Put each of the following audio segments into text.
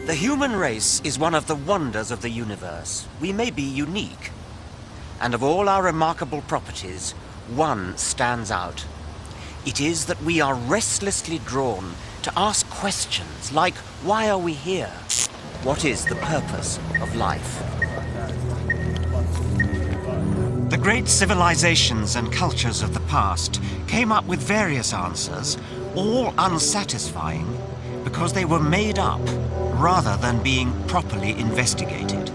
The human race is one of the wonders of the universe. We may be unique. And of all our remarkable properties, one stands out. It is that we are restlessly drawn to ask questions like, why are we here? What is the purpose of life? The great civilizations and cultures of the past came up with various answers, all unsatisfying, because they were made up rather than being properly investigated.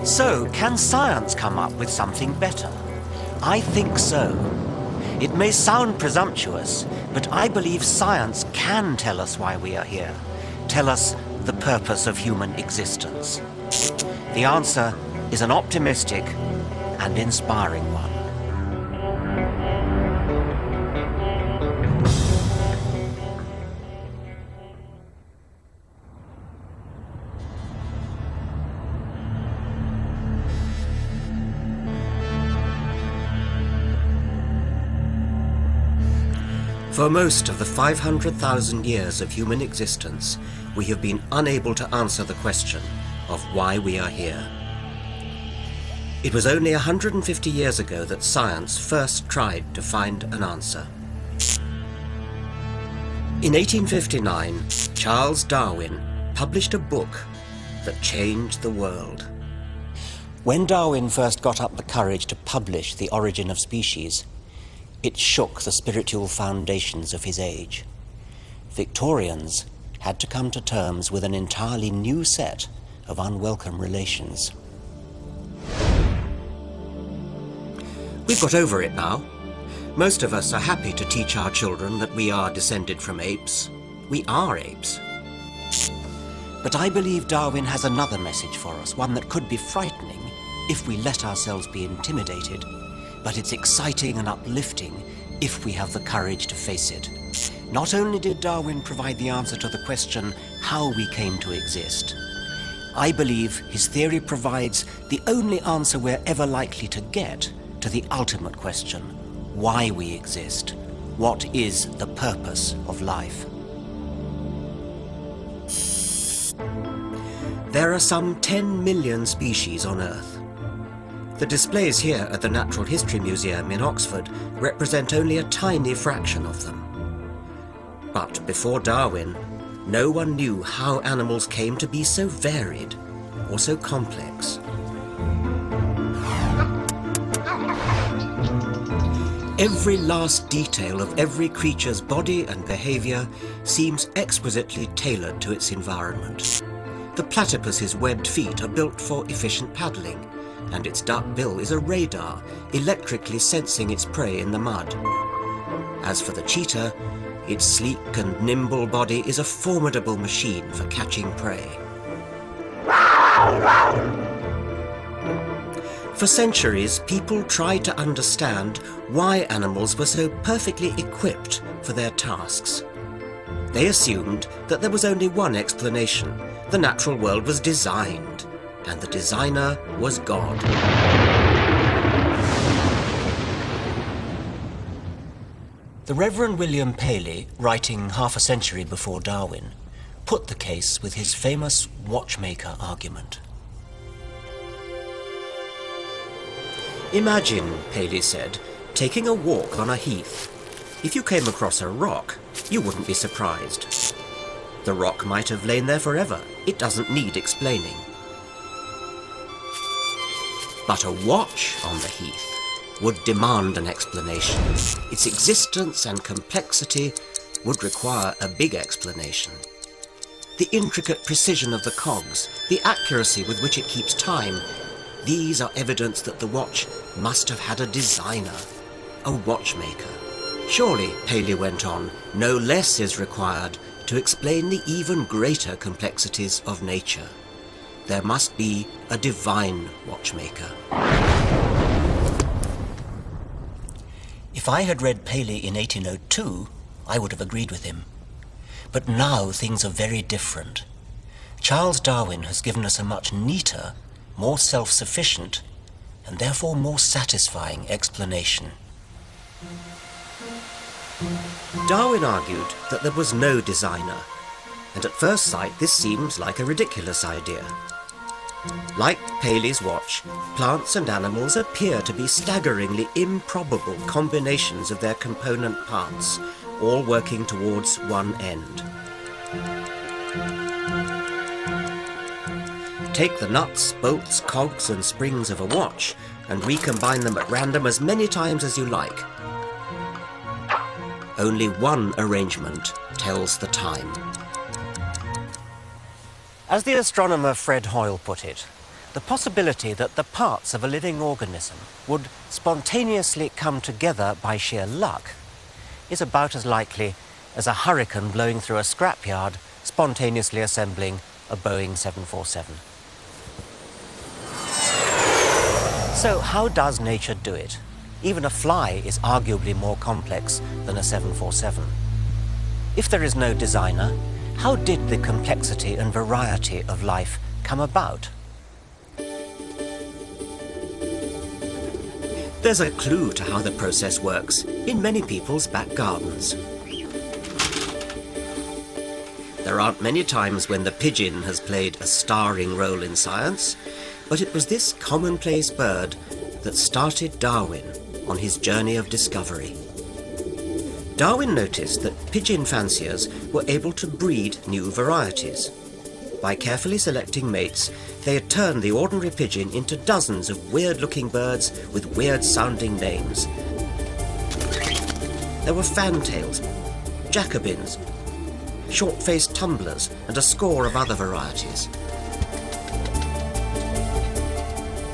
So, can science come up with something better? I think so. It may sound presumptuous, but I believe science can tell us why we are here, tell us the purpose of human existence. The answer is an optimistic and inspiring one. For most of the 500,000 years of human existence, we have been unable to answer the question of why we are here. It was only 150 years ago that science first tried to find an answer. In 1859, Charles Darwin published a book that changed the world. When Darwin first got up the courage to publish The Origin of Species, it shook the spiritual foundations of his age. Victorians had to come to terms with an entirely new set of unwelcome relations. We've got over it now. Most of us are happy to teach our children that we are descended from apes. We are apes. But I believe Darwin has another message for us, one that could be frightening if we let ourselves be intimidated. But it's exciting and uplifting if we have the courage to face it. Not only did Darwin provide the answer to the question how we came to exist, I believe his theory provides the only answer we're ever likely to get to the ultimate question, why we exist. What is the purpose of life? There are some 10 million species on Earth. The displays here at the Natural History Museum in Oxford represent only a tiny fraction of them. But before Darwin, no one knew how animals came to be so varied or so complex. Every last detail of every creature's body and behavior seems exquisitely tailored to its environment. The platypus's webbed feet are built for efficient paddling, and its duck bill is a radar, electrically sensing its prey in the mud. As for the cheetah, its sleek and nimble body is a formidable machine for catching prey. For centuries, people tried to understand why animals were so perfectly equipped for their tasks. They assumed that there was only one explanation. The natural world was designed, and the designer was God. The Reverend William Paley, writing half a century before Darwin, put the case with his famous watchmaker argument. Imagine, Paley said, taking a walk on a heath. If you came across a rock, you wouldn't be surprised. The rock might have lain there forever. It doesn't need explaining. But a watch on the heath would demand an explanation. Its existence and complexity would require a big explanation. The intricate precision of the cogs, the accuracy with which it keeps time, these are evidence that the watch must have had a designer, a watchmaker. Surely, Paley went on, no less is required to explain the even greater complexities of nature. There must be a divine watchmaker. If I had read Paley in 1802, I would have agreed with him. But now things are very different. Charles Darwin has given us a much neater, more self-sufficient, and therefore more satisfying explanation. Darwin argued that there was no designer. and at first sight this seems like a ridiculous idea. Like Paley's watch, plants and animals appear to be staggeringly improbable combinations of their component parts, all working towards one end. Take the nuts, bolts, cogs and springs of a watch and recombine them at random as many times as you like. Only one arrangement tells the time. As the astronomer Fred Hoyle put it, the possibility that the parts of a living organism would spontaneously come together by sheer luck is about as likely as a hurricane blowing through a scrapyard spontaneously assembling a Boeing 747. So how does nature do it? Even a fly is arguably more complex than a 747. If there is no designer, how did the complexity and variety of life come about? There's a clue to how the process works in many people's back gardens. There aren't many times when the pigeon has played a starring role in science, but it was this commonplace bird that started Darwin on his journey of discovery. Darwin noticed that pigeon fanciers were able to breed new varieties. By carefully selecting mates, they had turned the ordinary pigeon into dozens of weird-looking birds with weird-sounding names. There were fantails, Jacobins, short-faced tumblers, and a score of other varieties.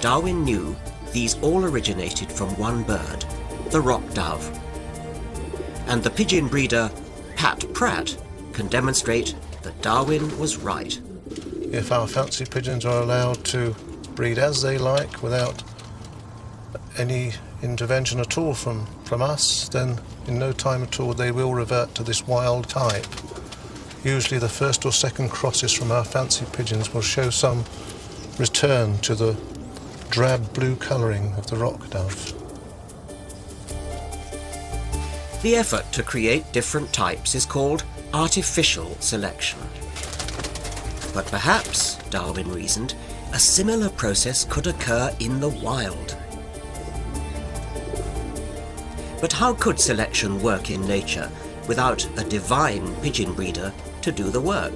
Darwin knew these all originated from one bird, the rock dove. And the pigeon breeder, Pat Pratt, can demonstrate that Darwin was right. If our fancy pigeons are allowed to breed as they like without any intervention at all from us, then in no time at all they will revert to this wild type. Usually the first or second crosses from our fancy pigeons will show some return to the drab blue colouring of the rock dove. The effort to create different types is called artificial selection. But perhaps, Darwin reasoned, a similar process could occur in the wild. But how could selection work in nature without a divine pigeon breeder to do the work?